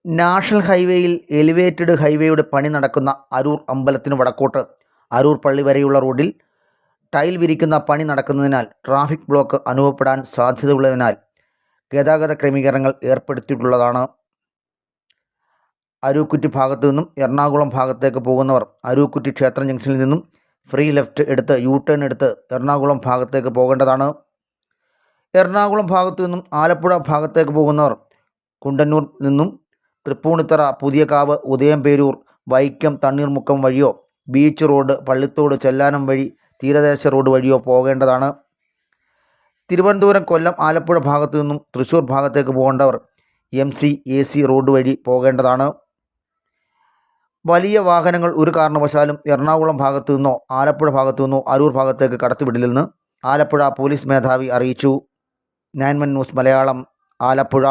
National ഹൈവേയിൽ elevated ഹൈവേയുടെ പണി നടക്കുന്ന അരൂർ അമ്പലത്തിന് വടക്കോട്ട് അരൂർ പള്ളി വരെയുള്ള റോഡിൽ ടൈൽ വിരിക്കുന്ന പണി നടക്കുന്നതിനാൽ ട്രാഫിക് ബ്ലോക്ക് അനുഭവപ്പെടാൻ സാധ്യതയുള്ളതിനാൽ ഗതാഗത ക്രമീകരണങ്ങൾ ഏർപ്പെടുത്തിയിട്ടുള്ളതാണ്. അരൂക്കുറ്റി ഭാഗത്തു നിന്നും എറണാകുളം ഭാഗത്തേക്ക് പോകുന്നവർ അരൂക്കുറ്റി ക്ഷേത്രം ജംഗ്ഷനിൽ നിന്നും ഫ്രീ ലെഫ്റ്റ് എടുത്ത് യു ടേൺ എടുത്ത് എറണാകുളം ഭാഗത്തേക്ക് പോകേണ്ടതാണ്. എറണാകുളം ഭാഗത്തു നിന്നും ആലപ്പുഴ ഭാഗത്തേക്ക് പോകുന്നവർ കുണ്ടന്നൂർ നിന്നും തൃപ്പൂണിത്തറ, പുതിയകാവ്, ഉദയംപേരൂർ, വൈക്കം, തണ്ണീർമുക്കം വഴിയോ ബീച്ച് റോഡ്, പള്ളിത്തോട്, ചെല്ലാനം വഴി തീരദേശ റോഡ് വഴിയോ പോകേണ്ടതാണ്. തിരുവനന്തപുരം, കൊല്ലം, ആലപ്പുഴ ഭാഗത്തു നിന്നും തൃശ്ശൂർ ഭാഗത്തേക്ക് പോകേണ്ടവർ MC/AC റോഡ് വഴി പോകേണ്ടതാണ്. വലിയ വാഹനങ്ങൾ ഒരു കാരണവശാലും എറണാകുളം ഭാഗത്തു നിന്നോ ആലപ്പുഴ ഭാഗത്തു നിന്നോ അരൂർ ഭാഗത്തേക്ക് കടത്തിവിടില്ലെന്ന് ആലപ്പുഴ പോലീസ് മേധാവി അറിയിച്ചു. 9 ന്യൂസ് മലയാളം, ആലപ്പുഴ.